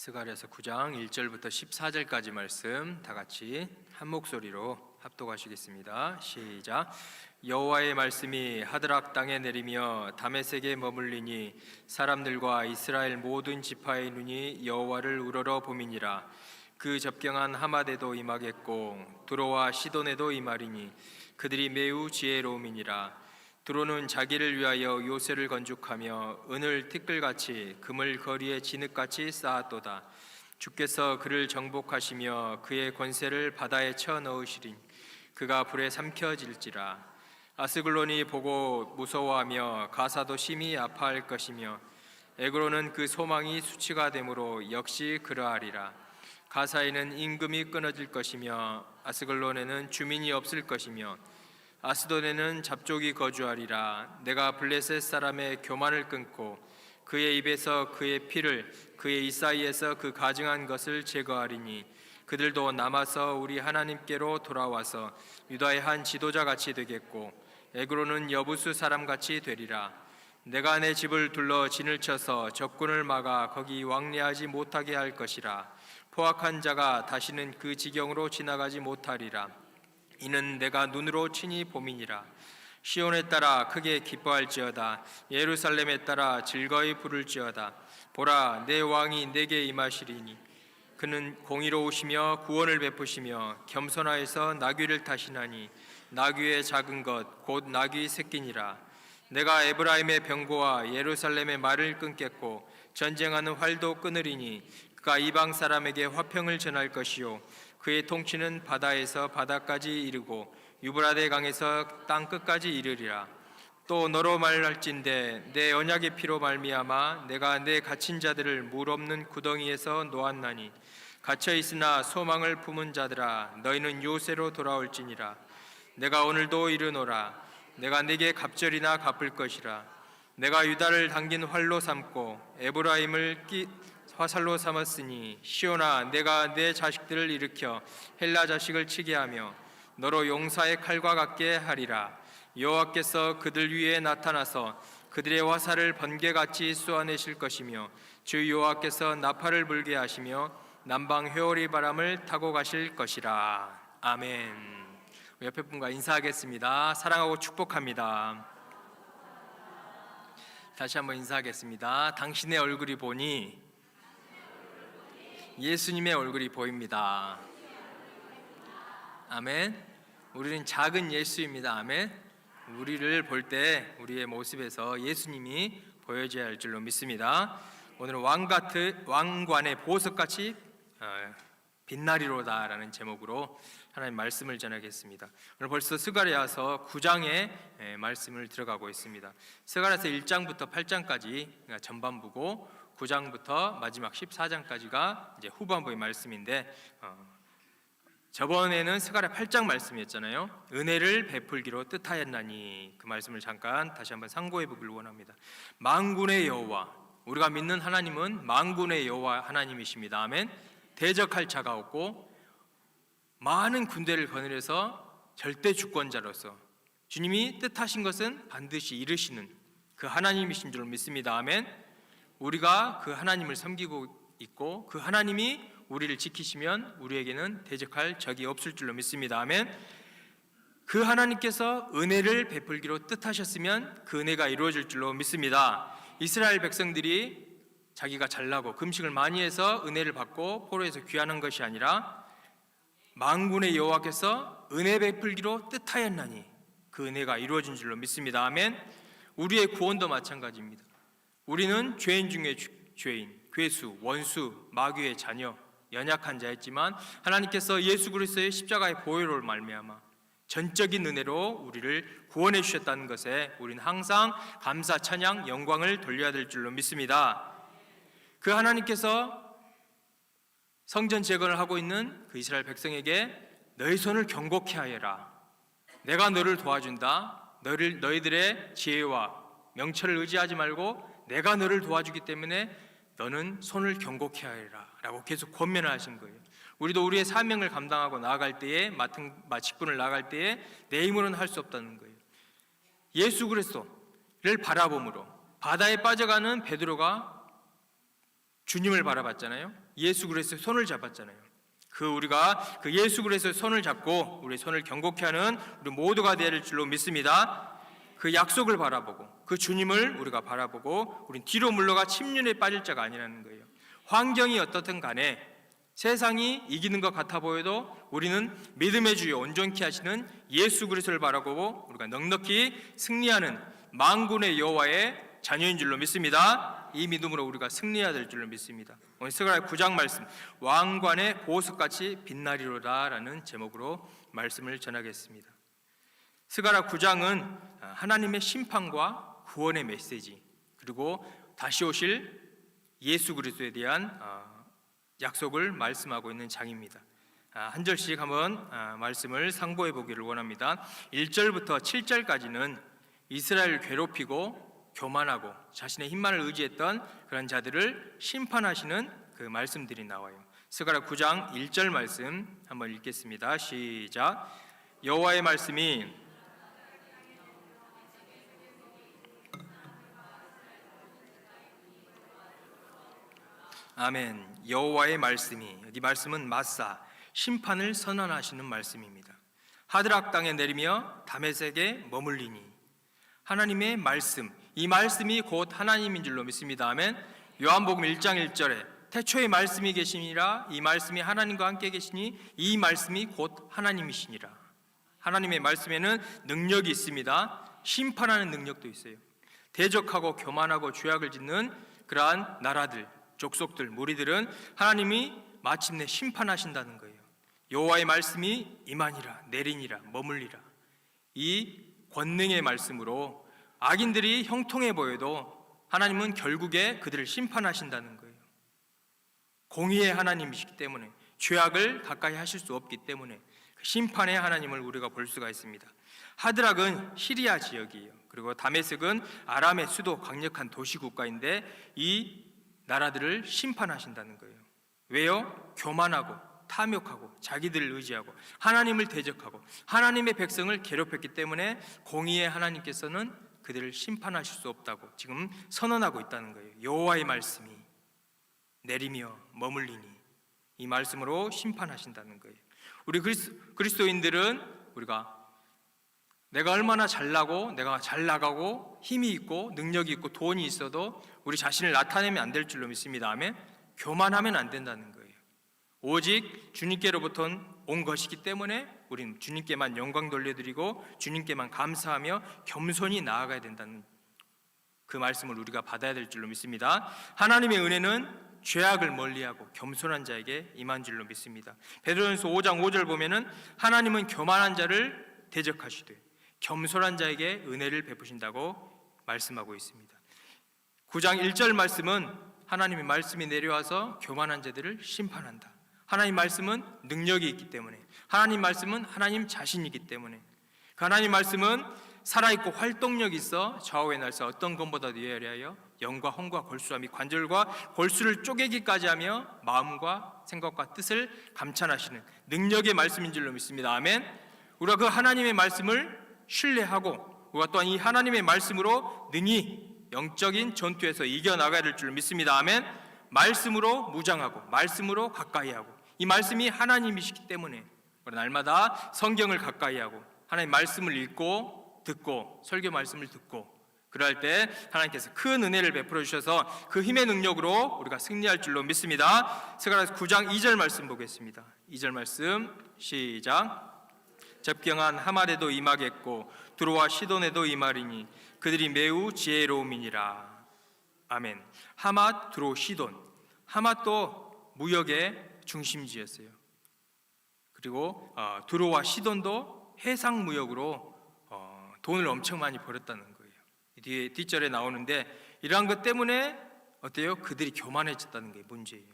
스가랴서 9장 1절부터 14절까지 말씀 다 같이 한 목소리로 합독하시겠습니다. 시작. 여호와의 말씀이 하드락 땅에 내리며 다메섹에 머물리니 사람들과 이스라엘 모든 지파의 눈이 여호와를 우러러 봄이니라. 그 접경한 하마데도 임하겠고 두로와 시돈에도 임하리니 그들이 매우 지혜로움이니라. 두로는 자기를 위하여 요새를 건축하며 은을 티끌같이 금을 거리에 진흙같이 쌓았도다. 주께서 그를 정복하시며 그의 권세를 바다에 쳐 넣으시리니 그가 불에 삼켜질지라. 아스글론이 보고 무서워하며 가사도 심히 아파할 것이며 에그로는 그 소망이 수치가 되므로 역시 그러하리라. 가사에는 임금이 끊어질 것이며 아스글론에는 주민이 없을 것이며 아스돈에는 잡족이 거주하리라. 내가 블레셋 사람의 교만을 끊고 그의 입에서 그의 피를 그의 이 사이에서 그 가증한 것을 제거하리니 그들도 남아서 우리 하나님께로 돌아와서 유다의 한 지도자같이 되겠고 에그로는 여부수 사람같이 되리라. 내가 내 집을 둘러 진을 쳐서 적군을 막아 거기 왕래하지 못하게 할 것이라. 포악한 자가 다시는 그 지경으로 지나가지 못하리라. 이는 내가 눈으로 친히 봄이니라. 시온에 따라 크게 기뻐할지어다. 예루살렘에 따라 즐거이 부를지어다. 보라, 내 왕이 내게 임하시리니 그는 공의로우시며 구원을 베푸시며 겸손하여서 나귀를 타시나니 나귀의 작은 것 곧 나귀 새끼니라. 내가 에브라임의 병고와 예루살렘의 말을 끊겠고 전쟁하는 활도 끊으리니 그가 이방 사람에게 화평을 전할 것이요 그의 통치는 바다에서 바다까지 이르고 유브라데 강에서 땅 끝까지 이르리라. 또 너로 말할진대 내 언약의 피로 말미암아 내가 내 갇힌 자들을 물 없는 구덩이에서 놓았나니 갇혀 있으나 소망을 품은 자들아 너희는 요새로 돌아올지니라. 내가 오늘도 이르노라. 내가 네게 갑절이나 갚을 것이라. 내가 유다를 당긴 활로 삼고 에브라임을 화살로 삼았으니 시온아 내가 내 자식들을 일으켜 헬라 자식을 치게 하며 너로 용사의 칼과 같게 하리라. 여호와께서 그들 위에 나타나서 그들의 화살을 번개같이 쏘아내실 것이며 주 여호와께서 나팔을 불게 하시며 남방 회오리 바람을 타고 가실 것이라. 아멘. 옆에 분과 인사하겠습니다. 사랑하고 축복합니다. 다시 한번 인사하겠습니다. 당신의 얼굴이 보니 예수님의 얼굴이 보입니다. 아멘. 우리는 작은 예수입니다. 아멘. 우리를 볼 때 우리의 모습에서 예수님이 보여져야 할 줄로 믿습니다. 오늘은 왕관의 보석같이 빛나리로다라는 제목으로 하나님 말씀을 전하겠습니다. 오늘 벌써 스가랴서 9장의 말씀을 들어가고 있습니다. 스가랴서 1장부터 8장까지 전반부고 9장부터 마지막 14장까지가 이제 후반부의 말씀인데 저번에는 스가랴 8장 말씀이었잖아요. 은혜를 베풀기로 뜻하였나니 그 말씀을 잠깐 다시 한번 상고해 보길 원합니다. 만군의 여호와, 우리가 믿는 하나님은 만군의 여호와 하나님이십니다. 아멘. 대적할 자가 없고 많은 군대를 거느려서 절대 주권자로서 주님이 뜻하신 것은 반드시 이루시는 그 하나님이신 줄 믿습니다. 아멘. 우리가 그 하나님을 섬기고 있고 그 하나님이 우리를 지키시면 우리에게는 대적할 적이 없을 줄로 믿습니다. 아멘. 그 하나님께서 은혜를 베풀기로 뜻하셨으면 그 은혜가 이루어질 줄로 믿습니다. 이스라엘 백성들이 자기가 잘나고 금식을 많이 해서 은혜를 받고 포로에서 귀환한 것이 아니라 만군의 여호와께서 은혜 베풀기로 뜻하였나니 그 은혜가 이루어진 줄로 믿습니다. 아멘. 우리의 구원도 마찬가지입니다. 우리는 죄인 중에 죄인, 괴수, 원수, 마귀의 자녀, 연약한 자였지만 하나님께서 예수 그리스도의 십자가의 보혈로 말미암아 전적인 은혜로 우리를 구원해 주셨다는 것에 우리는 항상 감사, 찬양, 영광을 돌려야 될 줄로 믿습니다. 그 하나님께서 성전 재건을 하고 있는 그 이스라엘 백성에게 너희 손을 경고케 하여라. 내가 너를 도와준다. 너희들의 지혜와 명철을 의지하지 말고 내가 너를 도와주기 때문에 너는 손을 경고케 하여라 라고 계속 권면을 하신 거예요. 우리도 우리의 사명을 감당하고 나아갈 때에 맡은 직분을 나아갈 때에 내 힘으로는 할 수 없다는 거예요. 예수 그리스도를 바라봄으로 바다에 빠져가는 베드로가 주님을 바라봤잖아요. 예수 그리스도의 손을 잡았잖아요. 우리가 그 예수 그리스도의 손을 잡고 우리 손을 경고케 하는 우리 모두가 되어야 될 줄로 믿습니다. 그 약속을 바라보고 그 주님을 우리가 바라보고 우린 뒤로 물러가 침륜에 빠질 자가 아니라는 거예요. 환경이 어떻든 간에 세상이 이기는 것 같아 보여도 우리는 믿음의 주여 온전케 하시는 예수 그리스도를 바라보고 우리가 넉넉히 승리하는 만군의 여호와의 자녀인 줄로 믿습니다. 이 믿음으로 우리가 승리해야 될 줄로 믿습니다. 오늘 스가랴 9장 말씀, 왕관의 보석같이 빛나리로다 라는 제목으로 말씀을 전하겠습니다. 스가랴 9장은 하나님의 심판과 구원의 메시지, 그리고 다시 오실 예수 그리스도에 대한 약속을 말씀하고 있는 장입니다. 한 절씩 한번 말씀을 상고해 보기를 원합니다. 1절부터 7절까지는 이스라엘을 괴롭히고 교만하고 자신의 힘만을 의지했던 그런 자들을 심판하시는 그 말씀들이 나와요. 스가랴 9장 1절 말씀 한번 읽겠습니다. 시작. 여호와의 말씀이 아멘. 여호와의 말씀이, 여기 말씀은 마사, 심판을 선언하시는 말씀입니다. 하드락 땅에 내리며 다메섹에 머물리니, 하나님의 말씀, 이 말씀이 곧 하나님인 줄로 믿습니다. 아멘. 요한복음 1장 1절에 태초에 말씀이 계시니라, 이 말씀이 하나님과 함께 계시니 이 말씀이 곧 하나님이시니라. 하나님의 말씀에는 능력이 있습니다. 심판하는 능력도 있어요. 대적하고 교만하고 죄악을 짓는 그러한 나라들, 족속들, 무리들은 하나님이 마침내 심판하신다는 거예요. 여호와의 말씀이 임하니라, 내리니라, 머물리라. 이 권능의 말씀으로 악인들이 형통해 보여도 하나님은 결국에 그들을 심판하신다는 거예요. 공의의 하나님이시기 때문에, 죄악을 가까이 하실 수 없기 때문에 심판의 하나님을 우리가 볼 수가 있습니다. 하드락은 시리아 지역이에요. 그리고 다메섹은 아람의 수도, 강력한 도시 국가인데 이 나라들을 심판하신다는 거예요. 왜요? 교만하고 탐욕하고 자기들을 의지하고 하나님을 대적하고 하나님의 백성을 괴롭혔기 때문에 공의의 하나님께서는 그들을 심판하실 수 없다고 지금 선언하고 있다는 거예요. 여호와의 말씀이 내리며 머물리니, 이 말씀으로 심판하신다는 거예요. 우리 그리스도인들은 우리가 내가 얼마나 잘나고 내가 잘 나가고 힘이 있고 능력이 있고 돈이 있어도 우리 자신을 나타내면 안 될 줄로 믿습니다. 아멘. 교만하면 안 된다는 거예요. 오직 주님께로부터 온 것이기 때문에 우리는 주님께만 영광 돌려드리고 주님께만 감사하며 겸손히 나아가야 된다는 그 말씀을 우리가 받아야 될 줄로 믿습니다. 하나님의 은혜는 죄악을 멀리하고 겸손한 자에게 임한 줄로 믿습니다. 베드로전서 5장 5절 보면은 하나님은 교만한 자를 대적하시되 겸손한 자에게 은혜를 베푸신다고 말씀하고 있습니다. 9장 1절 말씀은 하나님의 말씀이 내려와서 교만한 자들을 심판한다. 하나님 말씀은 능력이 있기 때문에, 하나님 말씀은 하나님 자신이기 때문에, 그 하나님 말씀은 살아있고 활동력이 있어 좌우의 날짜 어떤 것보다도 예리하여 영과 혼과 골수와 및 관절과 골수를 쪼개기까지 하며 마음과 생각과 뜻을 감찰하시는 능력의 말씀인 줄로 믿습니다. 아멘. 우리가 그 하나님의 말씀을 신뢰하고 우리가 또한 이 하나님의 말씀으로 능히 영적인 전투에서 이겨나가야 될 줄 믿습니다. 아멘. 말씀으로 무장하고 말씀으로 가까이하고, 이 말씀이 하나님이시기 때문에 날마다 성경을 가까이하고 하나님 말씀을 읽고 듣고 설교 말씀을 듣고, 그럴 때 하나님께서 큰 은혜를 베풀어 주셔서 그 힘의 능력으로 우리가 승리할 줄로 믿습니다. 스가랴 9장 2절 말씀 보겠습니다. 2절 말씀 시작. 접경한 하말에도 임하겠고 두로와 시돈에도 임하리니 그들이 매우 지혜로움이니라. 아멘. 하맛, 두로, 시돈. 하맛도 무역의 중심지였어요. 그리고 두로와 시돈도 해상 무역으로 돈을 엄청 많이 벌었다는 거예요. 뒤에 뒷절에 나오는데 이러한 것 때문에 어때요? 그들이 교만해졌다는 게 문제예요.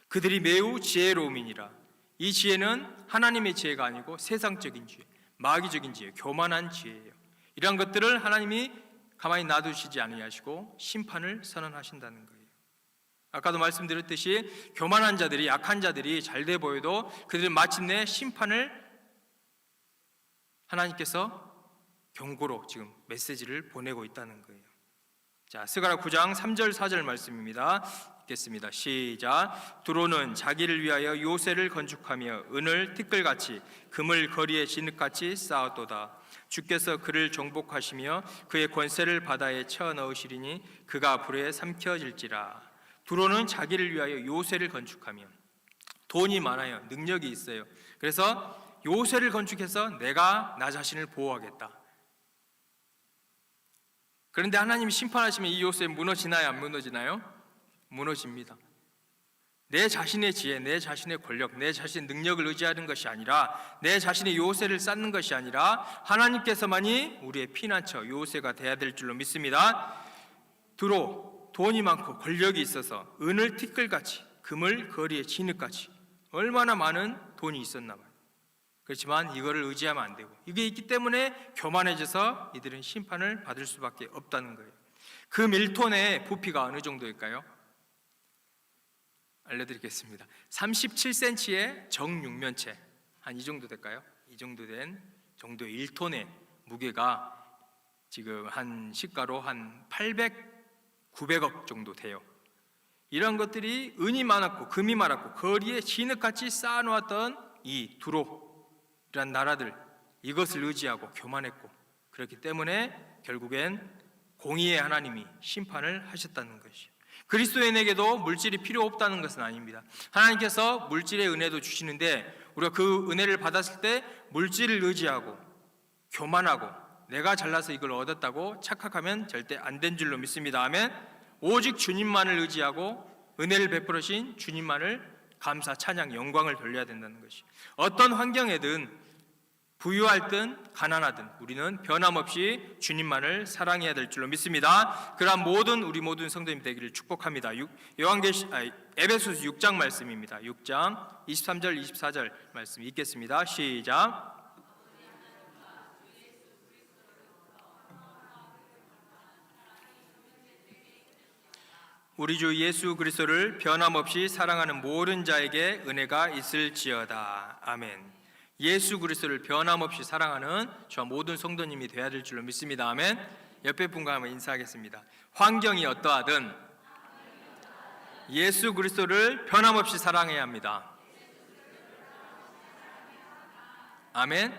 그들이 매우 지혜로움이니라. 이 지혜는 하나님의 지혜가 아니고 세상적인 지혜, 마귀적인 지혜, 교만한 지혜예요. 이러한 것들을 하나님이 가만히 놔두시지 아니하시고 심판을 선언하신다는 거예요. 아까도 말씀드렸듯이 교만한 자들이, 약한 자들이 잘돼 보여도 그들은 마침내 심판을 하나님께서 경고로 지금 메시지를 보내고 있다는 거예요. 자, 스가랴 9장 3절 4절 말씀입니다. 읽겠습니다. 시작. 두로는 자기를 위하여 요새를 건축하며 은을 티끌같이 금을 거리에 진흙같이 쌓았도다. 주께서 그를 정복하시며 그의 권세를 바다에 채워 넣으시리니 그가 불에 삼켜질지라. 두로는 자기를 위하여 요새를 건축하며, 돈이 많아요. 능력이 있어요. 그래서 요새를 건축해서 내가 나 자신을 보호하겠다. 그런데 하나님이 심판하시면 이 요새 무너지나요? 안 무너지나요? 무너집니다. 내 자신의 지혜, 내 자신의 권력, 내 자신의 능력을 의지하는 것이 아니라, 내 자신의 요새를 쌓는 것이 아니라 하나님께서만이 우리의 피난처, 요새가 돼야 될 줄로 믿습니다. 두로, 돈이 많고 권력이 있어서 은을 티끌같이 금을 거리에 진흙같이, 얼마나 많은 돈이 있었나 봐요. 그렇지만 이거를 의지하면 안 되고, 이게 있기 때문에 교만해져서 이들은 심판을 받을 수밖에 없다는 거예요. 그 밀톤의 부피가 어느 정도일까요? 알려드리겠습니다. 37cm의 정육면체, 한 이 정도 될까요? 이 정도 된 정도의 1톤의 무게가 지금 한 시가로 한 800, 900억 정도 돼요. 이런 것들이 은이 많았고 금이 많았고 거리에 진흙같이 쌓아놓았던 이 두로라는 나라들, 이것을 의지하고 교만했고, 그렇기 때문에 결국엔 공의의 하나님이 심판을 하셨다는 것이죠. 그리스도인에게도 물질이 필요 없다는 것은 아닙니다. 하나님께서 물질의 은혜도 주시는데, 우리가 그 은혜를 받았을 때 물질을 의지하고 교만하고 내가 잘나서 이걸 얻었다고 착각하면 절대 안 된 줄로 믿습니다. 아멘. 오직 주님만을 의지하고 은혜를 베풀으신 주님만을 감사, 찬양, 영광을 돌려야 된다는 것이, 어떤 환경에든 부유하든 가난하든 우리는 변함없이 주님만을 사랑해야 될 줄로 믿습니다. 그러한 우리 모든 성도님 되기를 축복합니다. 에베소서 6장 말씀입니다. 6장 23절 24절 말씀 읽겠습니다. 시작. 우리 주 예수 그리스도를 변함없이 사랑하는 모든 자에게 은혜가 있을지어다. 아멘. 예수 그리스도를 변함없이 사랑하는 저와 모든 성도님이 되어야 될 줄로 믿습니다. 아멘. 옆에 분과 한번 인사하겠습니다. 환경이 어떠하든 예수 그리스도를 변함없이 사랑해야 합니다. 아멘.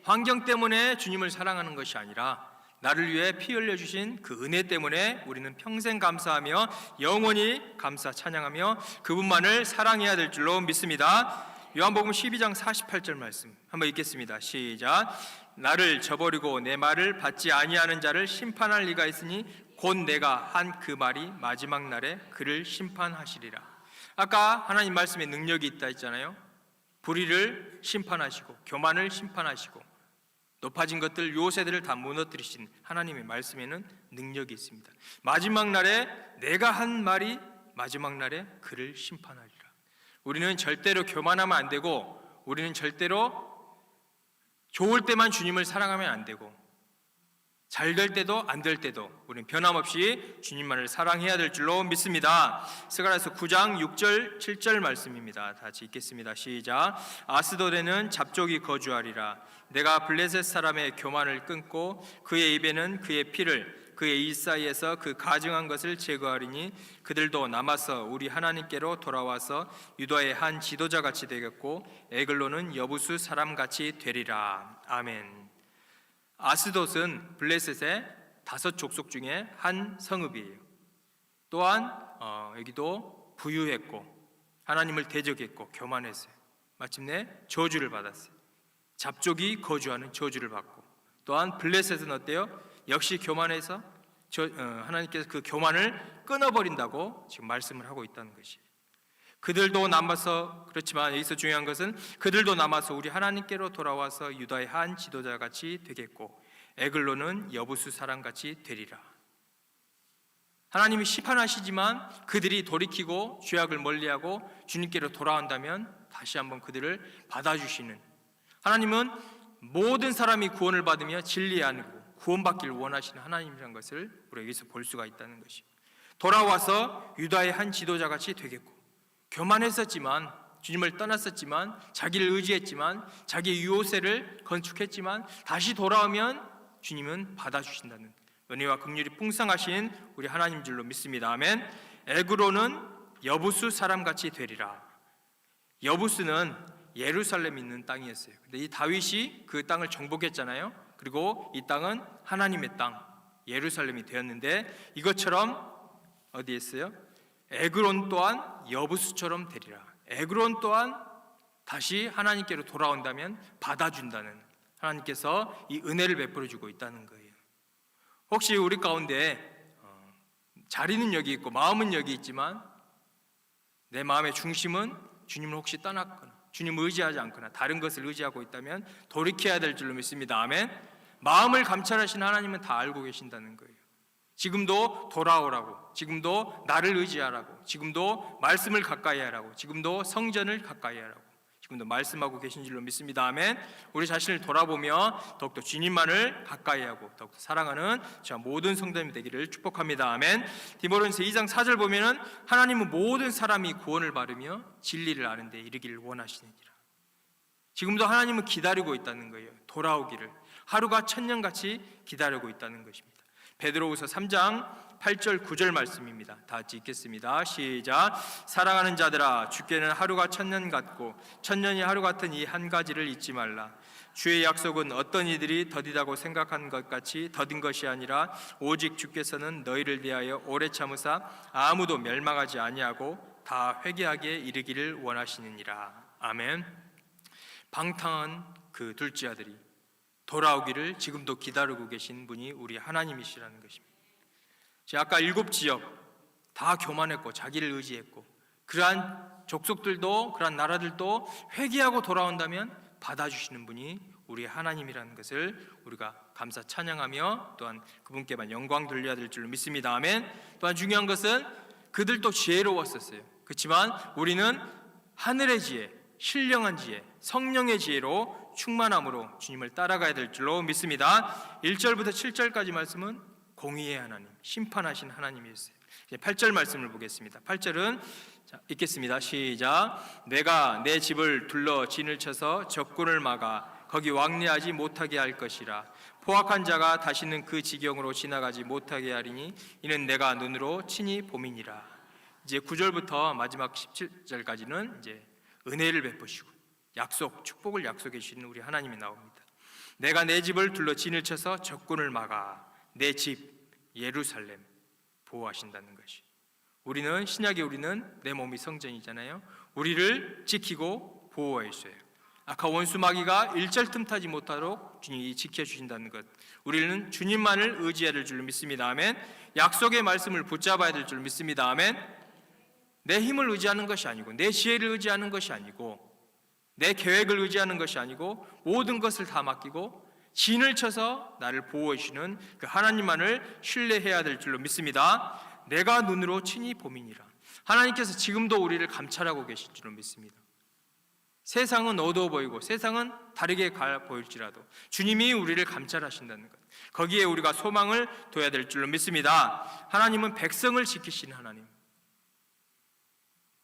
환경 때문에 주님을 사랑하는 것이 아니라 나를 위해 피 흘려주신 그 은혜 때문에 우리는 평생 감사하며 영원히 감사 찬양하며 그분만을 사랑해야 될 줄로 믿습니다. 요한복음 12장 48절 말씀 한번 읽겠습니다. 시작. 나를 저버리고 내 말을 받지 아니하는 자를 심판할 리가 있으니 곧 내가 한 그 말이 마지막 날에 그를 심판하시리라. 아까 하나님 말씀에 능력이 있다 했잖아요. 불의를 심판하시고 교만을 심판하시고 높아진 것들, 요새들을 다 무너뜨리신 하나님의 말씀에는 능력이 있습니다. 마지막 날에 내가 한 말이 마지막 날에 그를 심판하리라. 우리는 절대로 교만하면 안 되고, 우리는 절대로 좋을 때만 주님을 사랑하면 안 되고, 잘 될 때도 안 될 때도 우리는 변함없이 주님만을 사랑해야 될 줄로 믿습니다. 스가랴서 9장 6절 7절 말씀입니다. 같이 읽겠습니다. 시작. 아스돗에는 잡족이 거주하리라. 내가 블레셋 사람의 교만을 끊고 그의 입에는 그의 피를, 그의 입 사이에서 그 가증한 것을 제거하리니 그들도 남아서 우리 하나님께로 돌아와서 유다의 한 지도자같이 되겠고 에글로는 여부수 사람같이 되리라. 아멘. 아스돗은 블레셋의 5 족속 중에 한 성읍이에요. 또한 여기도 부유했고 하나님을 대적했고 교만했어요. 마침내 저주를 받았어요. 잡족이 거주하는 저주를 받고, 또한 블레셋은 어때요? 역시 교만해서 하나님께서 그 교만을 끊어버린다고 지금 말씀을 하고 있다는 것이에요. 그들도 남아서, 그렇지만 여기서 중요한 것은 그들도 남아서 우리 하나님께로 돌아와서 유다의 한 지도자같이 되겠고 에글로는 여부수 사람같이 되리라. 하나님이 심판하시지만 그들이 돌이키고 죄악을 멀리하고 주님께로 돌아온다면 다시 한번 그들을 받아주시는, 하나님은 모든 사람이 구원을 받으며 진리에 안고 구원받기를 원하시는 하나님이라는 것을 우리가 여기서 볼 수가 있다는 것입니다. 돌아와서 유다의 한 지도자같이 되겠고, 교만했었지만, 주님을 떠났었지만, 자기를 의지했지만, 자기의 요새를 건축했지만 다시 돌아오면 주님은 받아주신다는 은혜와 긍휼이 풍성하신 우리 하나님 줄로 믿습니다. 아멘. 에그로는 여부수 사람같이 되리라. 여부수는 예루살렘에 있는 땅이었어요. 근데 이 다윗이 그 땅을 정복했잖아요. 그리고 이 땅은 하나님의 땅, 예루살렘이 되었는데, 이것처럼 어디에 있어요? 에그론 또한 여부수처럼 되리라. 에그론 또한 다시 하나님께로 돌아온다면 받아준다는, 하나님께서 이 은혜를 베풀어 주고 있다는 거예요. 혹시 우리 가운데 자리는 여기 있고 마음은 여기 있지만 내 마음의 중심은 주님을 혹시 떠났거나 주님을 의지하지 않거나 다른 것을 의지하고 있다면 돌이켜야 될 줄로 믿습니다. 아멘. 마음을 감찰하신 하나님은 다 알고 계신다는 거예요. 지금도 돌아오라고, 지금도 나를 의지하라고, 지금도 말씀을 가까이 하라고, 지금도 성전을 가까이 하라고, 지금도 말씀하고 계신 줄로 믿습니다. 아멘. 우리 자신을 돌아보며 더욱더 주님만을 가까이 하고 더욱더 사랑하는 저와 모든 성도님이 되기를 축복합니다. 아멘. 디모데전서 2장 4절 보면은 하나님은 모든 사람이 구원을 받으며 진리를 아는 데 이르기를 원하시느니라. 지금도 하나님은 기다리고 있다는 거예요. 돌아오기를 하루가 천년같이 기다리고 있다는 것입니다. 베드로후서 3장 8절 9절 말씀입니다. 다 같이 읽겠습니다. 시작. 사랑하는 자들아, 주께는 하루가 천년 같고 천년이 하루 같은 이 한 가지를 잊지 말라. 주의 약속은 어떤 이들이 더디다고 생각한 것 같이 더딘 것이 아니라 오직 주께서는 너희를 대하여 오래 참으사 아무도 멸망하지 아니하고 다 회개하게 이르기를 원하시느니라. 아멘. 방탕한 그 둘째 아들이 돌아오기를 지금도 기다리고 계신 분이 우리 하나님이시라는 것입니다. 제가 아까 7지역 다 교만했고 자기를 의지했고 그러한 족속들도 그러한 나라들도 회개하고 돌아온다면 받아주시는 분이 우리 하나님이라는 것을 우리가 감사 찬양하며 또한 그분께만 영광 돌려야 될 줄로 믿습니다. 아멘. 또한 중요한 것은 그들도 지혜로웠었어요. 그렇지만 우리는 하늘의 지혜, 신령한 지혜, 성령의 지혜로 충만함으로 주님을 따라가야 될 줄로 믿습니다. 1절부터 7절까지 말씀은 공의의 하나님, 심판하신 하나님이었어요. 이제 8절 말씀을 보겠습니다. 8절은 읽겠습니다. 시작. 내가 내 집을 둘러 진을 쳐서 적군을 막아 거기 왕래하지 못하게 할 것이라. 포악한 자가 다시는 그 지경으로 지나가지 못하게 하리니 이는 내가 눈으로 친히 봄이니라. 이제 9절부터 마지막 17절까지는 이제 은혜를 베푸시고 약속, 축복을 약속해 주시는 우리 하나님이 나옵니다. 내가 내 집을 둘러 진을 쳐서 적군을 막아 내 집 예루살렘 보호하신다는 것이. 우리는 신약에 우리는 내 몸이 성전이잖아요. 우리를 지키고 보호해 주셔요. 악한 원수 마귀가 일절 틈타지 못하도록 주님이 지켜주신다는 것. 우리는 주님만을 의지해야 될 줄 믿습니다. 아멘. 약속의 말씀을 붙잡아야 될 줄 믿습니다. 아멘. 내 힘을 의지하는 것이 아니고 내 지혜를 의지하는 것이 아니고 내 계획을 의지하는 것이 아니고 모든 것을 다 맡기고 진을 쳐서 나를 보호해 주시는 그 하나님만을 신뢰해야 될 줄로 믿습니다. 내가 눈으로 친히 봄이니라. 하나님께서 지금도 우리를 감찰하고 계신 줄로 믿습니다. 세상은 어두워 보이고 세상은 다르게 보일지라도 주님이 우리를 감찰하신다는 것, 거기에 우리가 소망을 둬야 될 줄로 믿습니다. 하나님은 백성을 지키시는 하나님,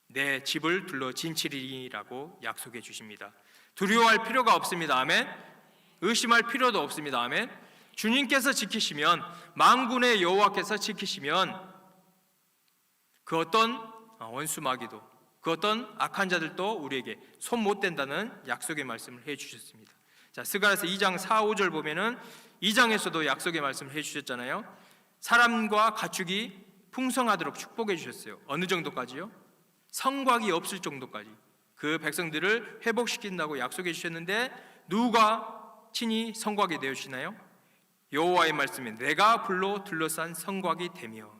내 집을 둘러 진치리라고 약속해 주십니다. 두려워할 필요가 없습니다. 아멘. 의심할 필요도 없습니다. 아멘. 주님께서 지키시면, 만군의 여호와께서 지키시면 그 어떤 원수 마귀도 그 어떤 악한 자들도 우리에게 손 못 댄다는 약속의 말씀을 해주셨습니다. 자, 스가랴서 2장 4, 5절 보면은 2장에서도 약속의 말씀을 해주셨잖아요. 사람과 가축이 풍성하도록 축복해 주셨어요. 어느 정도까지요? 성곽이 없을 정도까지 그 백성들을 회복시킨다고 약속해 주셨는데 누가 친히 성곽이 되어주시나요? 여호와의 말씀에 내가 불로 둘러싼 성곽이 되며,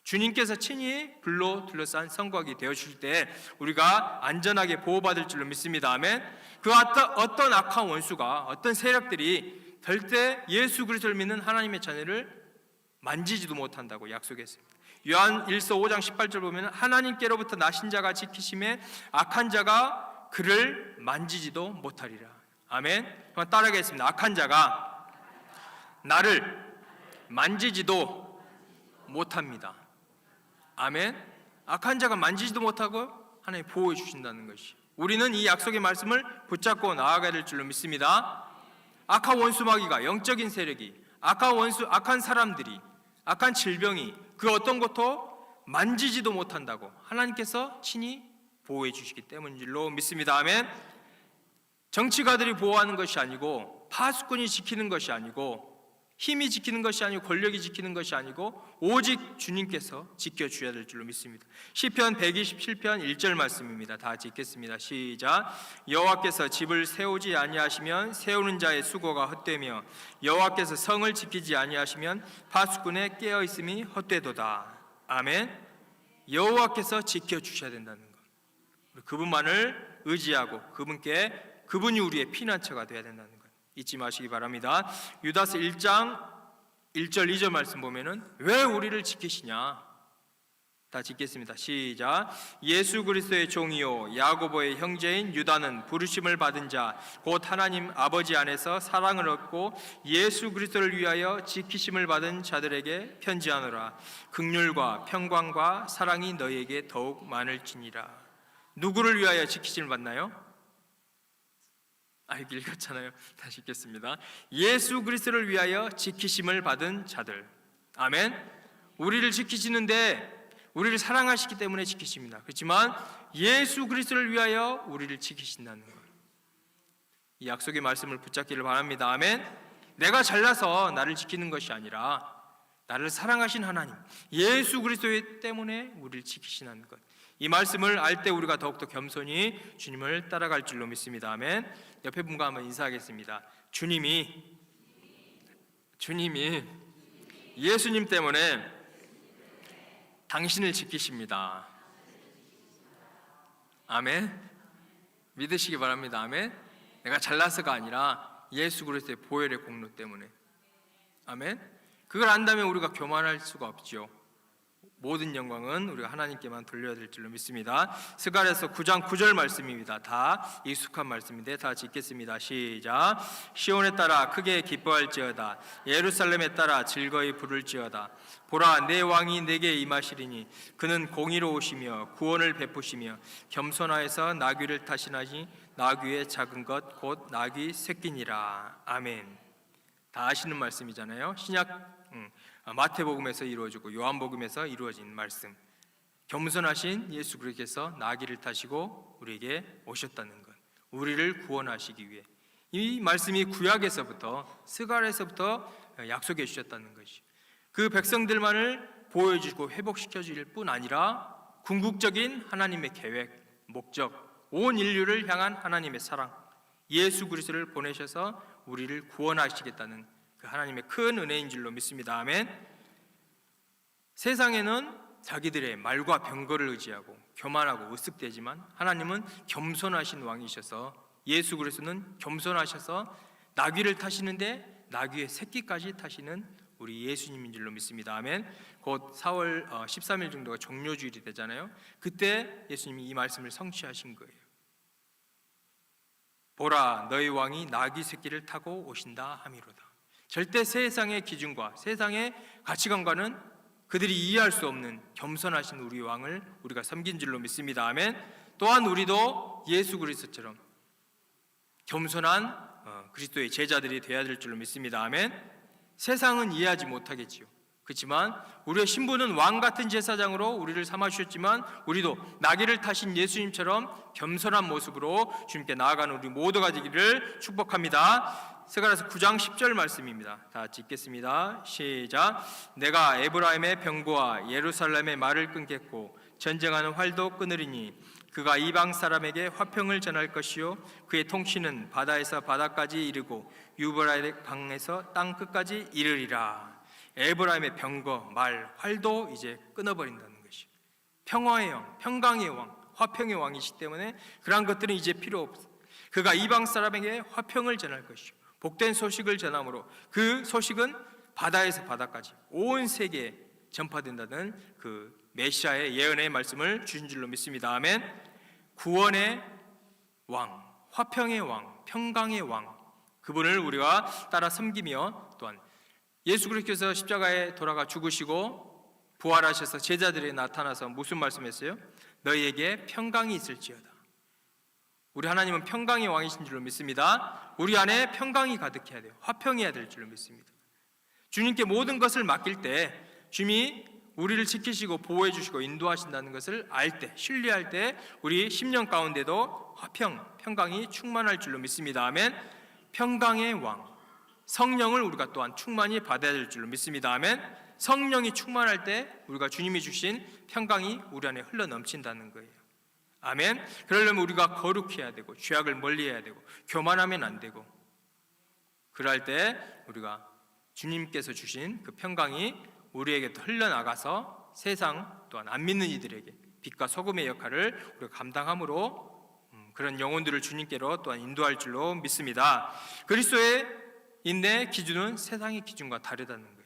주님께서 친히 불로 둘러싼 성곽이 되어주실 때 우리가 안전하게 보호받을 줄로 믿습니다. 아멘. 그 어떤 악한 원수가, 어떤 세력들이 절대 예수 그리스도를 믿는 하나님의 자녀를 만지지도 못한다고 약속했습니다. 요한 1서 5장 18절 보면 하나님께로부터 나신 자가 지키심에 악한 자가 그를 만지지도 못하리라. 아멘. 한번 따라하겠습니다. 악한 자가 나를 만지지도 못합니다. 아멘. 악한 자가 만지지도 못하고 하나님 보호해 주신다는 것이, 우리는 이 약속의 말씀을 붙잡고 나아가야 될 줄로 믿습니다. 악한 원수 마귀가, 영적인 세력이, 악한 원수, 악한 사람들이, 악한 질병이 그 어떤 것도 만지지도 못한다고 하나님께서 친히 보호해 주시기 때문인 줄로 믿습니다. 아멘. 정치가들이 보호하는 것이 아니고, 파수꾼이 지키는 것이 아니고, 힘이 지키는 것이 아니고, 권력이 지키는 것이 아니고, 오직 주님께서 지켜주셔야 될 줄로 믿습니다. 시편 127편 1절 말씀입니다. 다 같이 읽겠습니다. 시작. 여호와께서 집을 세우지 아니하시면 세우는 자의 수고가 헛되며 여호와께서 성을 지키지 아니하시면 파수꾼의 깨어있음이 헛되도다. 아멘. 여호와께서 지켜주셔야 된다는 것, 그분만을 의지하고 그분이 우리의 피난처가 되어야 된다는 것 잊지 마시기 바랍니다. 유다서 1장 1절 2절 말씀 보면은 왜 우리를 지키시냐, 다 읽겠습니다. 시작. 예수 그리스도의 종이요 야고보의 형제인 유다는 부르심을 받은 자 곧 하나님 아버지 안에서 사랑을 얻고 예수 그리스도를 위하여 지키심을 받은 자들에게 편지하노라. 긍휼과 평강과 사랑이 너희에게 더욱 많을지니라. 누구를 위하여 지키심을 받나요? 읽었잖아요. 다시 읽겠습니다. 예수 그리스도를 위하여 지키심을 받은 자들. 아멘. 우리를 지키시는데, 우리를 사랑하시기 때문에 지키십니다. 그렇지만 예수 그리스도를 위하여 우리를 지키신다는 것, 이 약속의 말씀을 붙잡기를 바랍니다. 아멘. 내가 잘나서 나를 지키는 것이 아니라 나를 사랑하신 하나님 예수 그리스도 때문에 우리를 지키시는 것, 이 말씀을 알 때 우리가 더욱더 겸손히 주님을 따라갈 줄로 믿습니다. 아멘. 옆에 분과 한번 인사하겠습니다. 주님이 예수님 때문에 당신을 지키십니다. 아멘. 믿으시기 바랍니다. 아멘. 내가 잘나서가 아니라 예수 그리스도의 보혈의 공로 때문에. 아멘. 그걸 안다면 우리가 교만할 수가 없죠. 모든 영광은 우리가 하나님께만 돌려야 될 줄로 믿습니다. 스가랴서 9장 9절 말씀입니다. 다 익숙한 말씀인데 다 같이 읽겠습니다. 시작. 시온에 따라 크게 기뻐할지어다. 예루살렘에 따라 즐거이 부를지어다. 보라, 내 왕이 내게 임하시리니 그는 공의로우시며 구원을 베푸시며 겸손하여서 나귀를 타시나니 나귀의 작은 것 곧 나귀 새끼니라. 아멘. 다 아시는 말씀이잖아요. 마태복음에서 이루어지고 요한복음에서 이루어진 말씀. 겸손하신 예수 그리스도께서 나귀를 타시고 우리에게 오셨다는 것, 우리를 구원하시기 위해. 이 말씀이 구약에서부터, 스가랴에서부터 약속해 주셨다는 것이, 그 백성들만을 보여주고 회복시켜 줄 뿐 아니라 궁극적인 하나님의 계획, 목적, 온 인류를 향한 하나님의 사랑, 예수 그리스도를 보내셔서 우리를 구원하시겠다는 그 하나님의 큰 은혜인 줄로 믿습니다. 아멘. 세상에는 자기들의 말과 병거를 의지하고 교만하고 으쓱대지만 하나님은 겸손하신 왕이셔서, 예수 그리스도는 겸손하셔서 나귀를 타시는데 나귀의 새끼까지 타시는 우리 예수님인 줄로 믿습니다. 아멘. 곧 4월 13일 정도가 종료주일이 되잖아요. 그때 예수님이 이 말씀을 성취하신 거예요. 보라, 너희 왕이 나귀 새끼를 타고 오신다 함이로다. 절대 세상의 기준과 세상의 가치관과는 그들이 이해할 수 없는 겸손하신 우리 왕을 우리가 섬긴 줄로 믿습니다. 아멘. 또한 우리도 예수 그리스도처럼 겸손한 그리스도의 제자들이 되어야 될 줄로 믿습니다. 아멘. 세상은 이해하지 못하겠지요. 그렇지만 우리의 신부는 왕 같은 제사장으로 우리를 삼아주셨지만 우리도 나귀를 타신 예수님처럼 겸손한 모습으로 주님께 나아가는 우리 모두가 되기를 축복합니다. 스가랴서 9장 10절 말씀입니다. 다 같이 읽겠습니다. 시작. 내가 에브라임의 병거와 예루살렘의 말을 끊겠고 전쟁하는 활도 끊으리니 그가 이방 사람에게 화평을 전할 것이요 그의 통치는 바다에서 바다까지 이르고 유브라데 강에서 땅 끝까지 이르리라. 에브라임의 병거, 말, 활도 이제 끊어버린다는 것이, 평화의 왕, 평강의 왕, 화평의 왕이시기 때문에 그러한 것들은 이제 필요 없어. 그가 이방 사람에게 화평을 전할 것이요 복된 소식을 전함으로 그 소식은 바다에서 바다까지 온 세계에 전파된다는 그 메시아의 예언의 말씀을 주신 줄로 믿습니다. 아멘. 구원의 왕, 화평의 왕, 평강의 왕, 그분을 우리가 따라 섬기며 또한 예수 그리스도께서 십자가에 돌아가 죽으시고 부활하셔서 제자들에게 나타나서 무슨 말씀했어요? 너희에게 평강이 있을지어다. 우리 하나님은 평강의 왕이신 줄로 믿습니다. 우리 안에 평강이 가득해야 돼요. 화평해야 될 줄로 믿습니다. 주님께 모든 것을 맡길 때 주님이 우리를 지키시고 보호해 주시고 인도하신다는 것을 알 때, 신뢰할 때 우리 심령 가운데도 평강이 충만할 줄로 믿습니다. 아멘. 평강의 왕 성령을 우리가 또한 충만히 받아야 될 줄로 믿습니다. 아멘. 성령이 충만할 때 우리가 주님이 주신 평강이 우리 안에 흘러 넘친다는 거예요. 아멘. 그러려면 우리가 거룩해야 되고 죄악을 멀리해야 되고 교만하면 안 되고, 그럴 때 우리가 주님께서 주신 그 평강이 우리에게 흘러나가서 세상 또한 안 믿는 이들에게 빛과 소금의 역할을 우리가 감당함으로 그런 영혼들을 주님께로 또한 인도할 줄로 믿습니다. 그리스도의 인내 기준은 세상의 기준과 다르다는 거예요.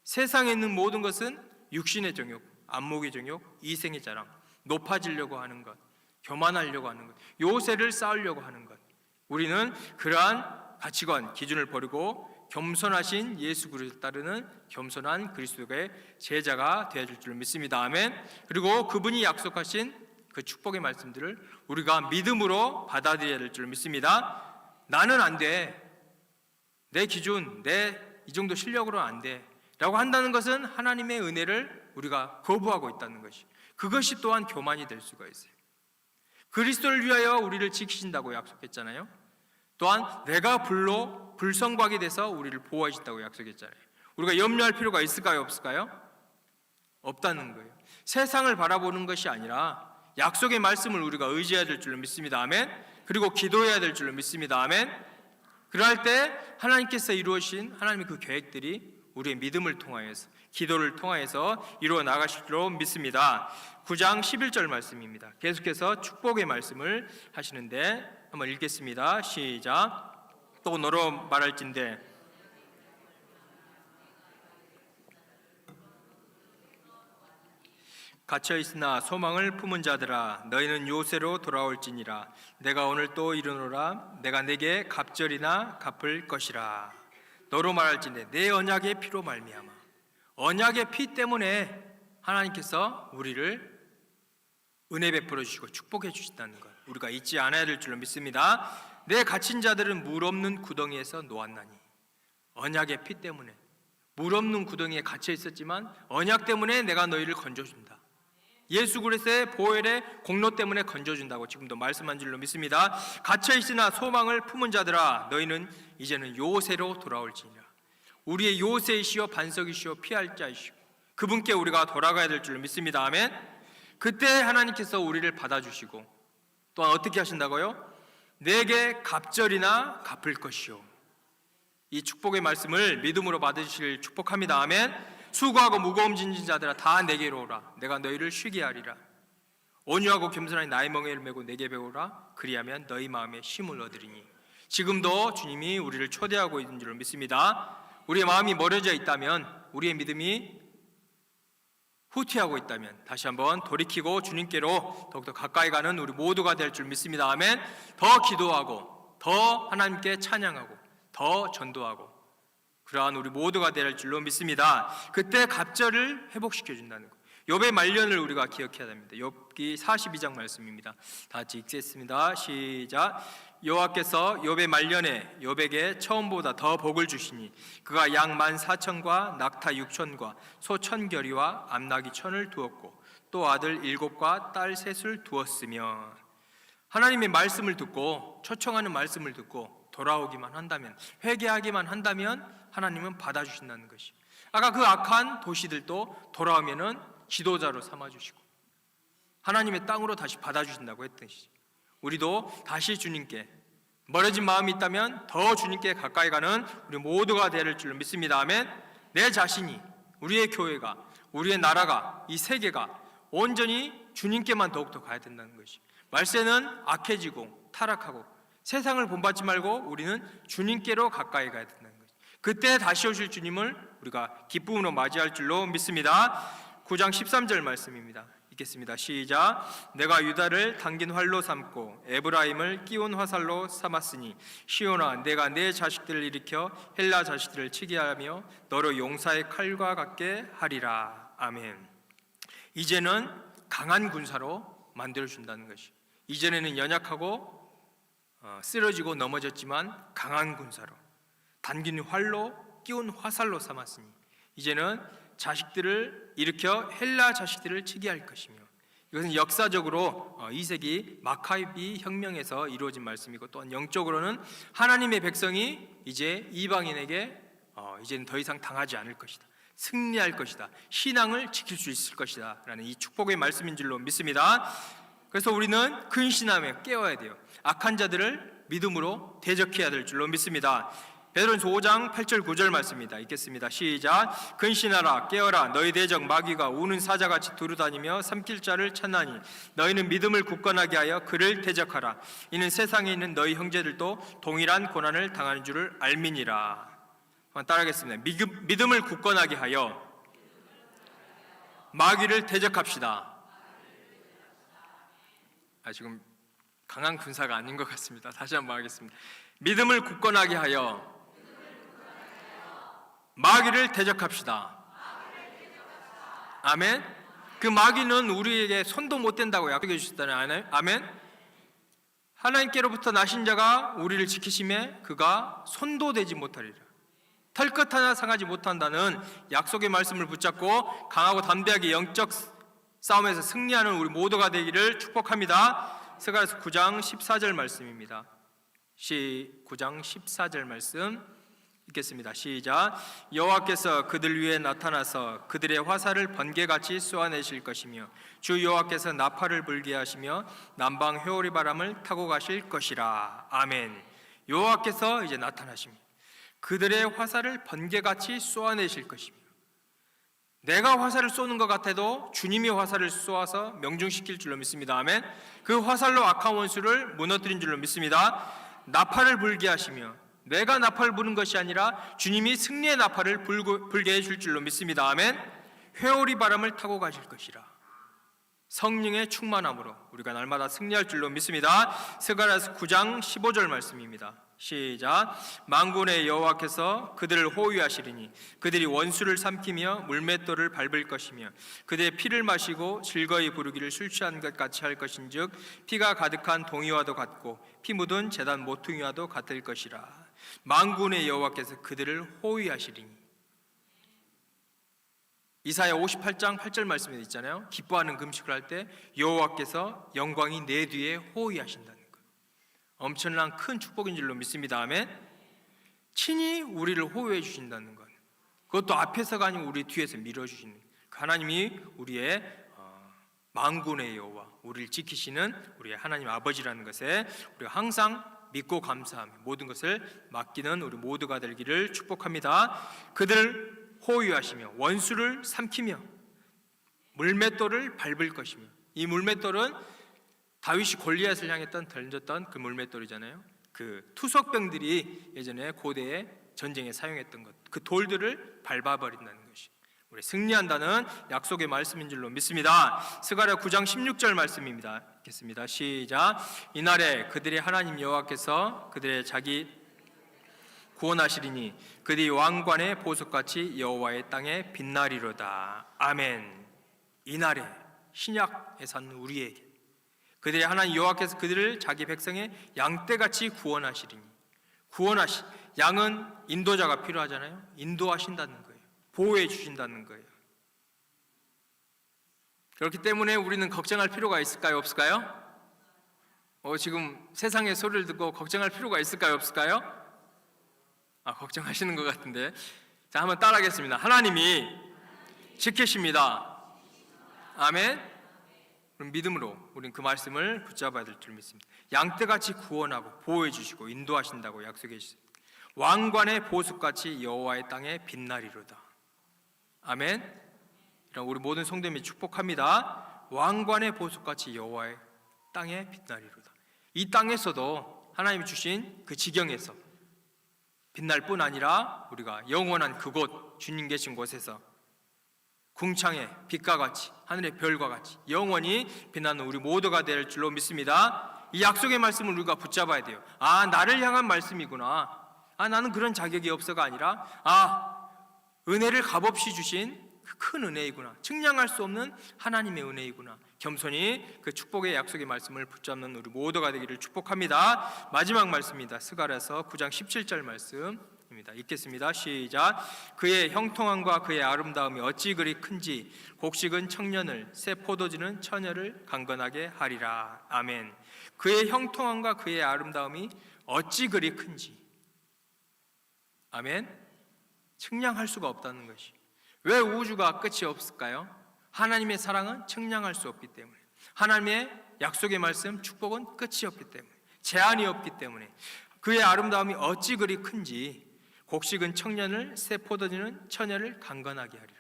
세상에 있는 모든 것은 육신의 정욕, 안목의 정욕, 이생의 자랑, 높아지려고 하는 것, 교만하려고 하는 것, 요새를 쌓으려고 하는 것. 우리는 그러한 가치관, 기준을 버리고 겸손하신 예수 그리스도를 따르는 겸손한 그리스도의 제자가 되어야 될 줄 믿습니다. 아멘. 그리고 그분이 약속하신 그 축복의 말씀들을 우리가 믿음으로 받아들여야 될 줄 믿습니다. 나는 안 돼, 내 기준, 내 이 정도 실력으로는 안 돼 라고 한다는 것은 하나님의 은혜를 우리가 거부하고 있다는 것이, 그것이 또한 교만이 될 수가 있어요. 그리스도를 위하여 우리를 지키신다고 약속했잖아요. 또한 내가 불성곽이 돼서 우리를 보호하신다고 약속했잖아요. 우리가 염려할 필요가 있을까요, 없을까요? 없다는 거예요. 세상을 바라보는 것이 아니라 약속의 말씀을 우리가 의지해야 될 줄로 믿습니다. 아멘. 그리고 기도해야 될 줄로 믿습니다. 아멘. 그럴 때 하나님께서 이루어진 하나님의 그 계획들이 우리의 믿음을 통하여서, 기도를 통하여서 이루어 나가실 줄로 믿습니다. 9장 11절 말씀입니다. 계속해서 축복의 말씀을 하시는데 한번 읽겠습니다. 시작. 또 너로 말할진대 갇혀 있으나 소망을 품은 자들아, 너희는 요새로 돌아올지니라. 내가 오늘 또 이르노라. 내가 내게 갑절이나 갚을 것이라. 너로 말할진대 내 언약의 피로 말미암아. 언약의 피 때문에 하나님께서 우리를 은혜 베풀어 주시고 축복해 주신다는 것, 우리가 잊지 않아야 될 줄로 믿습니다. 내 갇힌 자들은 물 없는 구덩이에서 놓았나니. 언약의 피 때문에 물 없는 구덩이에 갇혀 있었지만 언약 때문에 내가 너희를 건져준다. 예수 그리스도의 보혈의 공로 때문에 건져준다고 지금도 말씀한 줄로 믿습니다. 갇혀 있으나 소망을 품은 자들아, 너희는 이제는 요새로 돌아올지니라. 우리의 요새이시오 반석이시오 피할 자이시오 그분께 우리가 돌아가야 될 줄로 믿습니다. 아멘. 그때 하나님께서 우리를 받아주시고 또한 어떻게 하신다고요? 내게 갑절이나 갚을 것이요. 이 축복의 말씀을 믿음으로 받으실 축복합니다. 아멘. 수고하고 무거움 짐진 자들아 다 내게로 오라. 내가 너희를 쉬게 하리라. 온유하고 겸손하니 나의 멍에를 메고 내게 배우라. 그리하면 너희 마음에 쉼을 얻으리니. 지금도 주님이 우리를 초대하고 있는 줄 믿습니다. 우리의 마음이 멀어져 있다면, 우리의 믿음이 후퇴하고 있다면 다시 한번 돌이키고 주님께로 더욱더 가까이 가는 우리 모두가 될 줄 믿습니다. 아멘. 더 기도하고 더 하나님께 찬양하고 더 전도하고 그러한 우리 모두가 될 줄로 믿습니다. 그때 갑절을 회복시켜 준다는 것, 욥의 말년을 우리가 기억해야 됩니다. 욥기 42장 말씀입니다. 다 같이 읽겠습니다. 시작. 여호와께서 욥의 말년에 욥에게 처음보다 더 복을 주시니 그가 양 14,000과 낙타 6,000과 소 1,000결이와 암나귀 1,000을 두었고 또 아들 7과 딸 3을 두었으며. 하나님의 말씀을 듣고 초청하는 말씀을 듣고 돌아오기만 한다면, 회개하기만 한다면 하나님은 받아주신다는 것이, 아까 그 악한 도시들도 돌아오면은 지도자로 삼아주시고 하나님의 땅으로 다시 받아주신다고 했듯이 우리도 다시 주님께 멀어진 마음이 있다면 더 주님께 가까이 가는 우리 모두가 될 줄 믿습니다. 아멘. 내 자신이, 우리의 교회가, 우리의 나라가, 이 세계가 온전히 주님께만 더욱더 가야 된다는 것이, 말세는 악해지고 타락하고 세상을 본받지 말고 우리는 주님께로 가까이 가야 된다는 것이, 그때 다시 오실 주님을 우리가 기쁨으로 맞이할 줄로 믿습니다. 9장 13절 말씀입니다. 읽겠습니다. 시작. 내가 유다를 당긴 활로 삼고 에브라임을 끼운 화살로 삼았으니 시온아, 내가 내 자식들을 일으켜 헬라 자식들을 치게 하며 너로 용사의 칼과 같게 하리라. 아멘. 이제는 강한 군사로 만들어준다는 것이, 이전에는 연약하고 쓰러지고 넘어졌지만 강한 군사로, 당긴 활로 끼운 화살로 삼았으니 이제는 자식들을 일으켜 헬라 자식들을 치게 할 것이며, 이것은 역사적으로 2세기 마카비 혁명에서 이루어진 말씀이고, 또한 영적으로는 하나님의 백성이 이제 이방인에게 이제는 더 이상 당하지 않을 것이다, 승리할 것이다, 신앙을 지킬 수 있을 것이다 라는 이 축복의 말씀인 줄로 믿습니다. 그래서 우리는 근신함에 깨어야 돼요. 악한 자들을 믿음으로 대적해야 될 줄로 믿습니다. 베드로전서 5장 8절 9절 말씀입니다. 읽겠습니다. 시작. 근신하라, 깨어라. 너희 대적 마귀가 우는 사자같이 두루다니며 삼킬 자를 찾나니 너희는 믿음을 굳건하게 하여 그를 대적하라. 이는 세상에 있는 너희 형제들도 동일한 고난을 당하는 줄을 알미니라. 한번 따라하겠습니다. 믿음을 굳건하게 하여 마귀를 대적합시다. 지금 강한 군사가 아닌 것 같습니다. 다시 한번 하겠습니다. 믿음을 굳건하게 하여 마귀를 대적합시다. 아멘. 그 마귀는 우리에게 손도 못 댄다고 약속해 주셨잖아요. 아멘. 하나님께로부터 나신 자가 우리를 지키심에 그가 손도 대지 못하리라. 털끝 하나 상하지 못한다는 약속의 말씀을 붙잡고 강하고 담대하게 영적 싸움에서 승리하는 우리 모두가 되기를 축복합니다. 스가랴서 9장 14절 말씀입니다. 9장 14절 말씀 읽겠습니다. 시작. 여호와께서 그들 위에 나타나서 그들의 화살을 번개같이 쏘아내실 것이며 주 여호와께서 나팔을 불게 하시며 남방 회오리 바람을 타고 가실 것이라. 아멘. 여호와께서 이제 나타나십니다. 그들의 화살을 번개같이 쏘아내실 것이며, 내가 화살을 쏘는 것 같아도 주님이 화살을 쏘아서 명중시킬 줄로 믿습니다. 아멘. 그 화살로 악한 원수를 무너뜨린 줄로 믿습니다. 나팔을 불게 하시며, 내가 나팔을 부는 것이 아니라 주님이 승리의 나팔을 불게 해줄 줄로 믿습니다. 아멘. 회오리 바람을 타고 가실 것이라. 성령의 충만함으로 우리가 날마다 승리할 줄로 믿습니다. 스가랴서 9장 15절 말씀입니다. 시작. 만군의 여호와께서 그들을 호위하시리니 그들이 원수를 삼키며 물맷돌을 밟을 것이며 그들의 피를 마시고 즐거이 부르기를 술 취한 것 같이 할 것인즉 피가 가득한 동이와도 같고 피 묻은 제단 모퉁이와도 같을 것이라. 만군의 여호와께서 그들을 호위하시리니. 이사야 58장 8절 말씀에 있잖아요. 기뻐하는 금식을 할 때 여호와께서 영광이 내 뒤에 호위하신다는 것. 엄청난 큰 축복인 줄로 믿습니다. 아멘. 친히 우리를 호위해 주신다는 것. 그것도 앞에서가 아니고 우리 뒤에서 밀어주시는 하나님이 우리의 만군의 여호와, 우리를 지키시는 우리의 하나님 아버지라는 것에 우리가 항상 믿고 감사하며 모든 것을 맡기는 우리 모두가 되기를 축복합니다. 그들을 호위하시며 원수를 삼키며 물맷돌을 밟을 것이며, 이 물맷돌은 다윗이 골리앗을 향해 던졌던 그 물맷돌이잖아요. 그 투석병들이 예전에 고대의 전쟁에 사용했던 것, 그 돌들을 밟아버린다는 것이 우리 승리한다는 약속의 말씀인 줄로 믿습니다. 스가랴 9장 16절 말씀입니다. 읽겠습니다. 시작. 이날에 그들의 하나님 여호와께서 그들의 자기 구원하시리니 그들이 왕관의 보석같이 여호와의 땅에 빛나리로다. 아멘. 이날에 신약에 산 우리에게 그들의 하나님 여호와께서 그들을 자기 백성의 양떼같이 구원하시리니. 양은 인도자가 필요하잖아요. 인도하신다는 거예요. 보호해 주신다는 거예요. 그렇기 때문에 우리는 걱정할 필요가 있을까요? 없을까요? 지금 세상의 소리를 듣고 걱정할 필요가 있을까요? 없을까요? 걱정하시는 것 같은데. 자, 한번 따라하겠습니다. 하나님이 지키십니다. 아멘. 그럼 믿음으로 우리는 그 말씀을 붙잡아야 될 줄 믿습니다. 양떼같이 구원하고 보호해 주시고 인도하신다고 약속해 주셨습니다. 왕관의 보석같이 여호와의 땅에 빛나리로다. 아멘. 이런 우리 모든 성도님이 축복합니다. 왕관의 보석같이 여호와의 땅에 빛나리로다. 이 땅에서도 하나님이 주신 그 지경에서 빛날 뿐 아니라 우리가 영원한 그곳, 주님 계신 곳에서 궁창의 빛과 같이 하늘의 별과 같이 영원히 빛나는 우리 모두가 될 줄로 믿습니다. 이 약속의 말씀을 우리가 붙잡아야 돼요. 나를 향한 말씀이구나. 나는 그런 자격이 없어가 아니라 은혜를 값없이 주신 그 큰 은혜이구나. 측량할 수 없는 하나님의 은혜이구나. 겸손히 그 축복의 약속의 말씀을 붙잡는 우리 모두가 되기를 축복합니다. 마지막 말씀입니다. 스가랴서 9장 17절 말씀입니다. 읽겠습니다. 시작. 그의 형통함과 그의 아름다움이 어찌 그리 큰지 곡식은 청년을 새 포도주는 처녀를 강건하게 하리라. 아멘. 그의 형통함과 그의 아름다움이 어찌 그리 큰지, 아멘. 측량할 수가 없다는 것이. 왜 우주가 끝이 없을까요? 하나님의 사랑은 측량할 수 없기 때문에, 하나님의 약속의 말씀, 축복은 끝이 없기 때문에, 제한이 없기 때문에, 그의 아름다움이 어찌 그리 큰지 곡식은 청년을 새 포도주는 처녀를 강건하게 하리라.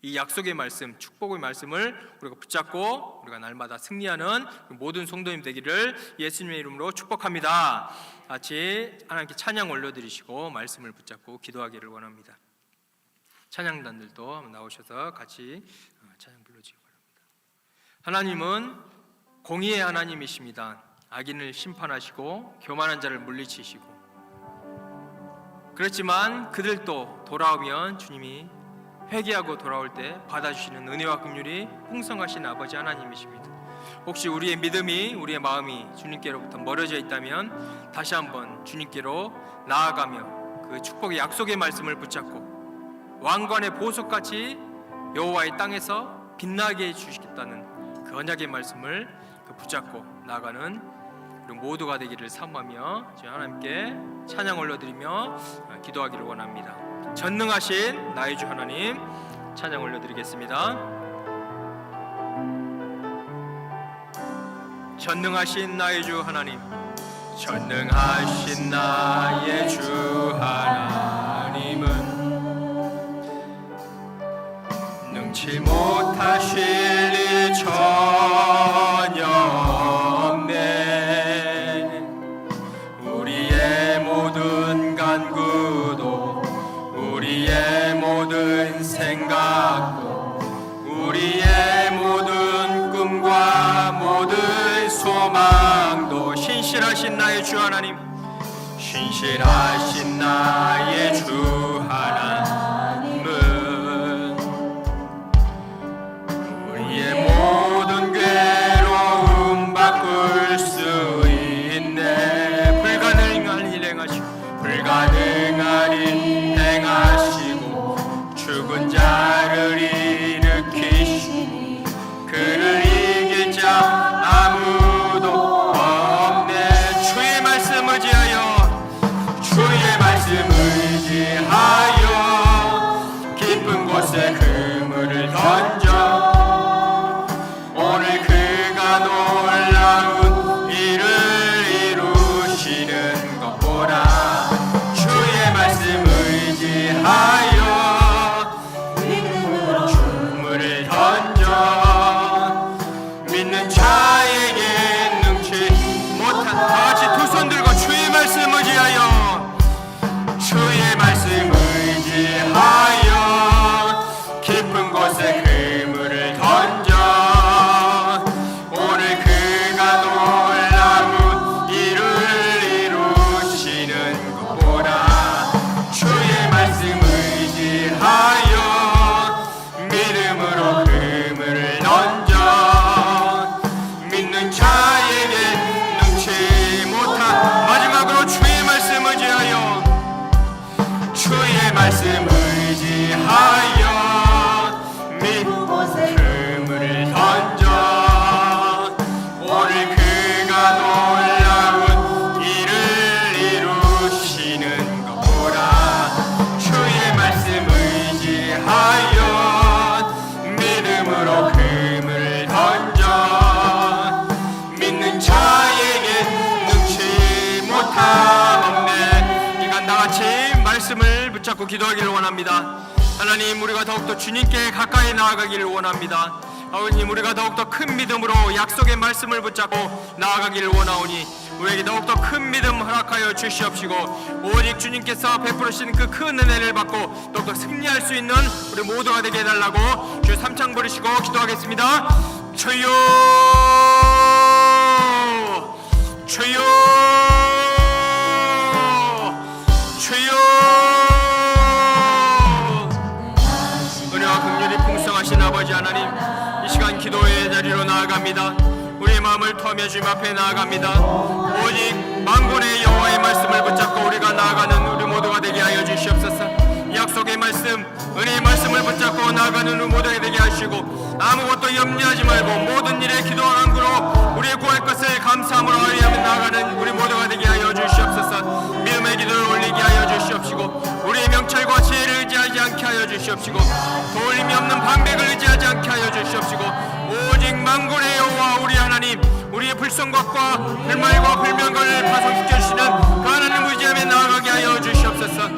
이 약속의 말씀, 축복의 말씀을 우리가 붙잡고 우리가 날마다 승리하는 모든 성도님 되기를 예수님의 이름으로 축복합니다. 같이 하나님께 찬양 올려드리시고 말씀을 붙잡고 기도하기를 원합니다. 찬양단들도 나오셔서 같이 찬양 불러주시기 바랍니다. 하나님은 공의의 하나님이십니다. 악인을 심판하시고 교만한 자를 물리치시고, 그렇지만 그들도 돌아오면 주님이 회개하고 돌아올 때 받아주시는 은혜와 긍휼이 풍성하신 아버지 하나님이십니다. 혹시 우리의 믿음이, 우리의 마음이 주님께로부터 멀어져 있다면 다시 한번 주님께로 나아가며 그 축복의 약속의 말씀을 붙잡고 왕관의 보석같이 여호와의 땅에서 빛나게 해주시겠다는 그 언약의 말씀을 붙잡고 나아가는 우리 모두가 되기를 사모하며 하나님께 찬양 올려드리며 기도하기를 원합니다. 전능하신 나의 주 하나님, 찬양 올려드리겠습니다. 전능하신 나의 주 하나님, 전능하신 나의 주 하나님은 능치 못하실 일 전혀 없네. 우리의 모든 간구도, 우리의 모든 생각도, 우리의 모든 꿈과 모든 소망도, 신실하신 나의 주 하나님, 신실하신 나의 주 하나님은 우리의 모든 괴로움 바꿀 수 있네. 불가능한 일 행하시고, 불가능한 일 행하시고, 죽은 자를 일으키시니 그를 이길 자 아무도 없네. 주의 말씀 의지하여, 주의 말씀 의지하여 깊은 곳에 그물을 던져 오늘 그가 놀라운 일을 이루시는 것 보라. 주의 말씀 의지하여 그물을 던져 믿는 자에게 능치 못한, 다같이 두 손 들고 주의 말씀 의지하여, 주의 말씀 의지하여 깊은 곳에 그물을 던져 오늘 그가 놀라운 일을 이루시는 것 보라. 주의 말씀 의지하여 믿음으로 그물을 던져 믿는 자에게 능치 못한, 마지막으로 주의 말씀 의지하여, 주의 말씀 의지하여 믿는 곳에 그물을 던져 오늘 그가 놀라운 일을 이루시는 것 보라. 주의 말씀 의지하여 믿음으로 그물을 던져 믿는 자에게 능치 못함 없네. 이간 다같이 말씀을 붙잡고 기도하기를 원합니다. 하나님, 우리가 더욱더 주님께 가까이 나아가기를 원합니다. 아버님, 우리가 더욱더 큰 믿음으로 약속의 말씀을 붙잡고 나아가기를 원하오니 우리에게 더욱더 큰 믿음 허락하여 주시옵시고, 오직 주님께서 베풀으신 그 큰 은혜를 받고 더욱더 승리할 수 있는 우리 모두가 되게 해달라고 주 3창 부르시고 기도하겠습니다. 주여, 주여, 주여. 은혜와 긍휼이 풍성하신 아버지 하나님, 이 시간 기도의 자리로 나아가 나아갑니다. 우리의 마음을 통하여 주님 앞에 나아갑니다. 오직 만군의 여호와의 말씀을 붙잡고 우리가 나아가는 우리 모두가 되게 하여 주시옵소서. 약속의 말씀, 은혜의 말씀을 붙잡고 나아가는 우리 모두가 되게 하시고 아무것도 염려하지 말고 모든 일에 기도와 간구로 우리의 구할 것을 감사함으로 하여 나아가는 우리 모두가 되게 하여 주시옵소서. 믿음의 기도를 올리게 하여 주시옵시고 우리의 명철과 지혜를 의지하지 않게 하여 주시옵시고 도울림이 없는 방백을 의지하지 않게 하여 주시옵시고 오직 만군의 여호와 우리 하나님, 우리의 불성각과 불말과 불명을 파송시켜 주시는 그 하나님 의지하며 나아가게 하여 주시옵소서.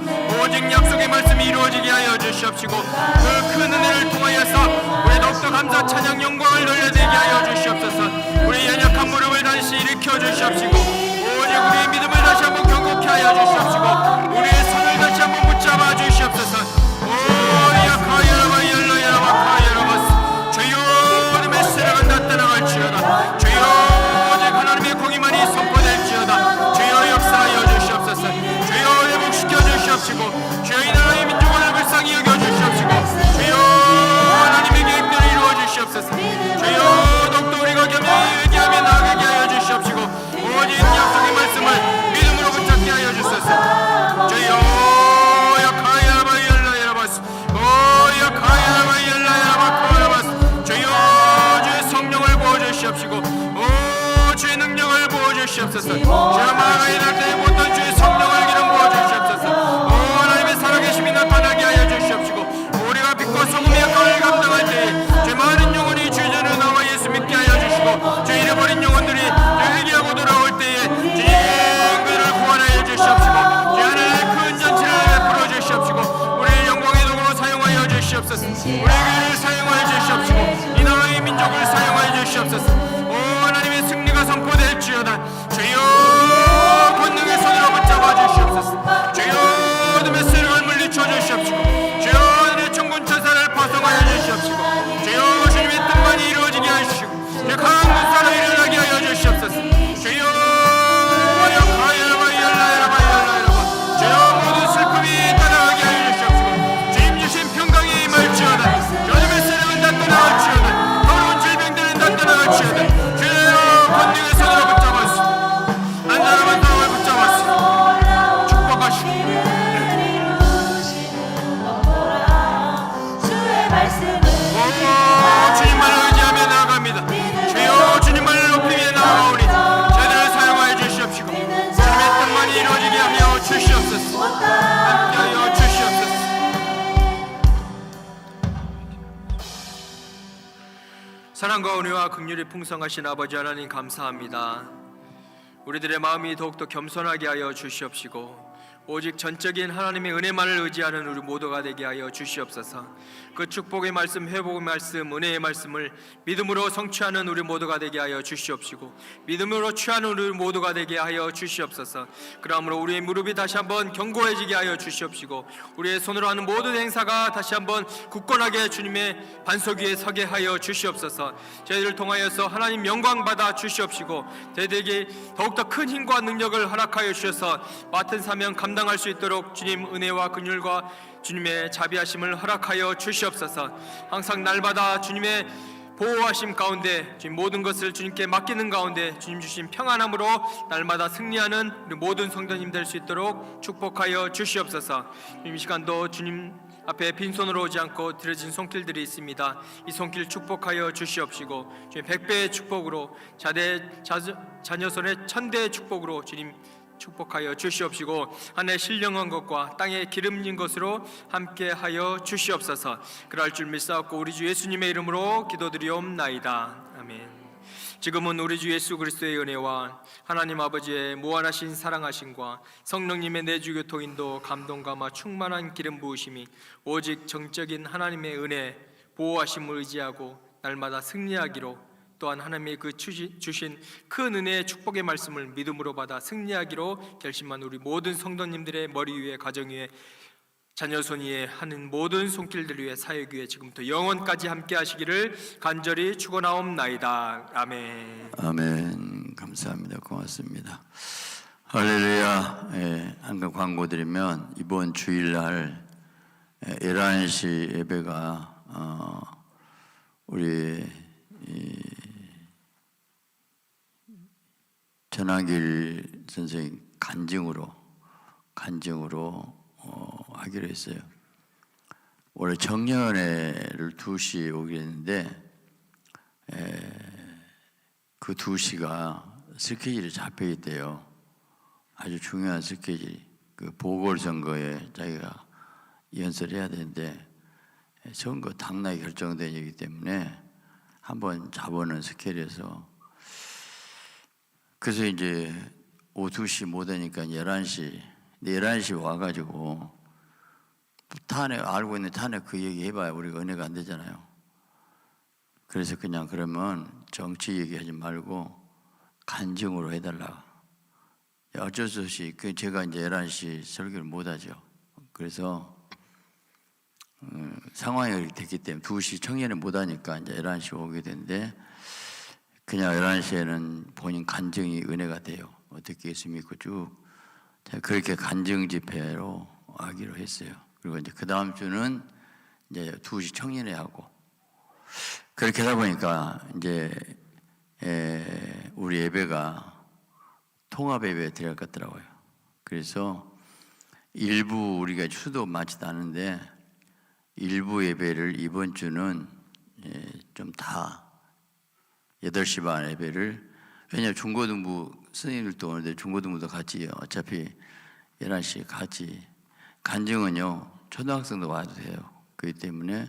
오직 약속의 말씀이 이루어지게 하여 주시옵시고 그 큰 은혜를 통하여서 우리 더욱더 감사 찬양 영광을 돌려드리게 하여 주시옵소서. 우리 연약한 무릎을 다시 일으켜 주시옵시고 오직 우리의 믿음을 다시 한번 경고케 하여 주시옵시고 우리의 손을 다시 한번 붙잡아 주시옵소서. 오 야카야라바 열로야라바 카야라바스 주여 내 메시지가 나타나갈지어다. 주여 오직 하나님의 공의만이 선포될지어다. 주여 역사하여 주시옵소서. 주여 회복시켜 주시옵시고 주여 이 나라의 민족을 불쌍히 여겨 주시옵시고 주여 하나님의 계획대로 이루어 주시옵소서. 주여 더욱더 우리가 겸손히 얘기하며 나아가게 하여 주시옵시고 오직 약속의 말씀을 믿음으로 붙잡게 하여 주소서. 주여 야카야라바 열라야라바스 오 야카야라바 열라야라바 코야라바스 주여 주의 성령을 부어주시옵시고 오 주의 능력을 부어주시옵소서. 주여 마가의 날때에 못던 주의 성령을 기름 부어주시옵소서. 오 하나님의 살아계심이 나타나게 하여 주시옵시고 우리가 빛과 소금의 역할을 감당할 때에 주 많은 영혼이 주의 전에 나와 예수 믿게 하여 주시고 주 잃어버린 영혼들이 회개하고 돌아올 때에 주님 그들을 구원하여 주시옵시고 주 하나님의 큰 잔치를 베풀어 주시옵시고 우리의 영광의 도구로 사용하여 주시옵소서. 우리의 교회를 사용하여 주시옵시고 이 나라의 민족을 사용하여 주시옵소서. 오 하나님의 승리가 선포될지어다. 주여 권능의 손으로 붙잡아 주시옵소서. 주여 그 메시지를 물리쳐 주시옵시고 주여 내 천군 천사를 파송하여 주시옵시고 주여 주님의 뜻만이 이루어지게 하시고 주여 강한 군사로 일어나게 하여 주시옵소서. 주여 야카야라바 열라야라바 열라야라바 주여 모든 슬픔이 떠나가게 하여 주시옵시고 주님 주신 평강이 임할지어다. 주님의 세력은 다 떠나갈지어다. 더러운 질병들은 다 떠나갈지어다. 주여 권능의 손으로 붙잡았소. 안전한 사람을 붙잡았소. 축복하시오. 주님만을 의지하며 나아갑니다. 주여 주님만을 높이 위해 나아가오니 저희들을 사용하여 주시옵시고 주님의 뜻만이 이루어지게 하며 주시옵소서. 함께하여 주시옵소서. 사랑과 은혜와 긍휼이 풍성하신 아버지 하나님 감사합니다. 우리들의 마음이 더욱더 겸손하게 하여 주시옵시고 오직 전적인 하나님의 은혜만을 의지하는 우리 모두가 되게 하여 주시옵소서. 그 축복의 말씀, 회복의 말씀, 은혜의 말씀을 믿음으로 성취하는 우리 모두가 되게 하여 주시옵시고 믿음으로 취하는 우리 모두가 되게 하여 주시옵소서. 그러므로 우리의 무릎이 다시 한번 견고해지게 하여 주시옵시고 우리의 손으로 하는 모든 행사가 다시 한번 굳건하게 주님의 반석 위에 서게 하여 주시옵소서. 저희들을 통하여서 하나님 영광 받아 주시옵시고 저희들에게 더욱더 큰 힘과 능력을 허락하여 주셔서 맡은 사명 감당할 수 있도록 주님 은혜와 긍휼과 주님의 자비하심을 허락하여 주시옵소서. 항상 날마다 주님의 보호하심 가운데 주님 모든 것을 주님께 맡기는 가운데 주님 주신 평안함으로 날마다 승리하는 우리 모든 성도님 될 수 있도록 축복하여 주시옵소서. 이 시간도 주님 앞에 빈손으로 오지 않고 드려진 손길들이 있습니다. 이 손길 축복하여 주시옵시고 주님 100배의 축복으로 자녀 손에 1000대의 축복으로 주님 축복하여 주시옵시고 하늘에 신령한 것과 땅에 기름진 것으로 함께하여 주시옵소서. 그럴 줄 믿사옵고 우리 주 예수님의 이름으로 기도드리옵나이다. 아멘. 지금은 우리 주 예수 그리스도의 은혜와 하나님 아버지의 무한하신 사랑하심과 성령님의 내주 교통인도 감동감화 충만한 기름 부으심이 오직 정적인 하나님의 은혜 보호하심을 의지하고 날마다 승리하기로 또한 하나님의 그 주신 큰 은혜의 축복의 말씀을 믿음으로 받아 승리하기로 결심한 우리 모든 성도님들의 머리 위에 가정 위에 자녀 손 위에 하는 모든 손길들 위에 사역 위에 지금부터 영원까지 함께 하시기를 간절히 축원하옵나이다. 아멘. 아멘. 감사합니다. 고맙습니다. 할렐루야. 한번 광고 드리면 이번 주일날 11시 예배가 우리 전환길 선생님 간증으로 하기로 했어요. 원래 정년회를 2시에 오기로 했는데 그 2시가 스케줄이 잡혀 있대요. 아주 중요한 스케줄. 그 보궐선거에 자기가 연설해야 되는데 선거 당락이 결정된 일이기 때문에 한번 잡아놓은 스케줄에서 그래서 이제 오후 2시 못 오니까 11시 와가지고 탄핵 알고 있는 탄핵 그 얘기 해봐야 우리가 은혜가 안 되잖아요. 그래서 그냥 그러면 정치 얘기하지 말고 간증으로 해달라. 어쩔 수 없이 제가 이제 11시 설교를 못하죠. 그래서 상황이 이렇게 됐기 때문에 2시 청년에 못하니까 이제 11시 오게 됐는데 그냥 11시에는 본인 간증이 은혜가 돼요. 어떻게 예수 믿고 쭉 그렇게 간증 집회로 하기로 했어요. 그리고 이제 그 다음 주는 이제 2시 청년회 하고 그렇게 하다 보니까 이제 우리 예배가 통합 예배에 들어갈 것 같더라고요. 그래서 일부 우리가 수도 많지도 않은데 일부 예배를 이번 주는 좀 다 8시 반 예배를 왜냐하면 중고등부 선생님들도 오는데 중고등부도 같이 어차피 11시에 같이 간증은요 초등학생도 와도 돼요. 그렇기 때문에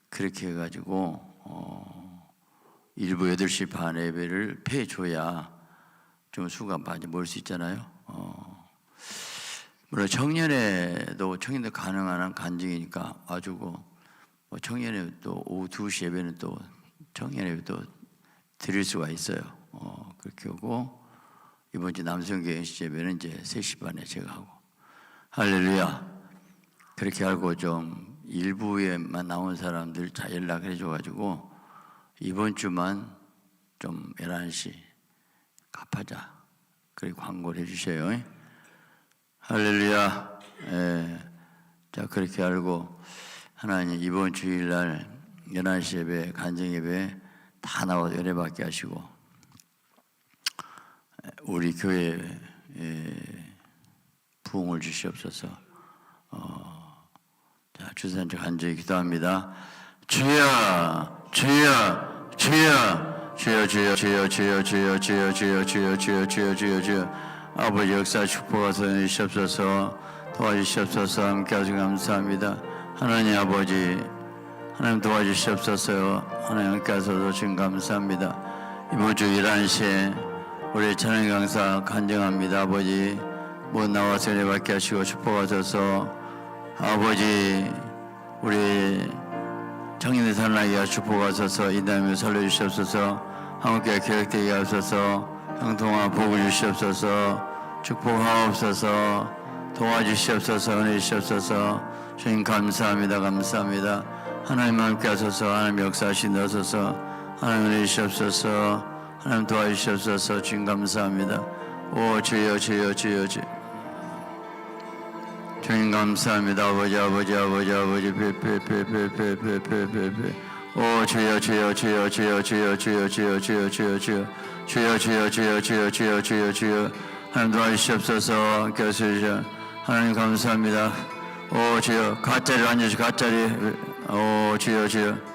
그렇게 해가지고 일부 8시 반 예배를 폐줘야 좀 수가 많이 모일 수 있잖아요. 물론 청년회도 청년들 가능한 한 간증이니까 와주고 뭐 청년회 또 오후 2시 예배는 또 청년회 또 드릴 수가 있어요. 그렇게 오고 이번 주 남성교회 연시 예배는 이제 3시 반에 제가 하고 할렐루야. 그렇게 알고 좀 일부에만 나온 사람들 잘 연락을 해줘가지고 이번 주만 좀 11시 갚아자. 그렇게 광고를 해주셔요. 할렐루야. 자 그렇게 알고 하나님 이번 주일날 11시 예배 간증 예배 다 나와서 은혜 받게 하시고 우리 교회에 부흥을 주시옵소서. 자 주선자 간절히 기도합니다. 주여 주여 주여 주여 주여 주여 주여 주여 주여 주여 주여 주여 주여 주여 주여 아버지 역사 축복하사 주시옵소서. 도와주시옵소서. 함께 하시고 감사합니다. 하나님 아버지 하나님 도와주시옵소서. 하나님 함께 하셔서 주님 감사합니다. 이번 주 11시에 우리 찬양 강사 간증합니다. 아버지 못 나와서 은혜 받게 하시고 축복하셔서 아버지 우리 청년의 살아나게 축복하셔서 인도하며 살려주시옵소서. 함께 계획되게 하소서. 형통한 복을 주시옵소서. 축복하옵소서. 도와주시옵소서. 은혜 주시옵소서. 주님 감사합니다. 감사합니다. 하나님 함께 하소서. 하나님 역사하시옵소서. 하나님 은혜 주시옵소서. 하나님 도와주시옵소서. 주님 감사합니다. 오 주여 주여 주여 주여 주님 감사합니다. 아버지 아버지 아버지 아버지 페페페페페페페페페 오 주여 주여 주여 주여 주여 주여 주여 주여 주여 주여 주여 주여 주여 주여 주여 주여 주여 하나님 도와주시옵소서. 교수님 하나님 감사합니다. 오 주여 가짜리 앉으시 가짜리 오 주여 주여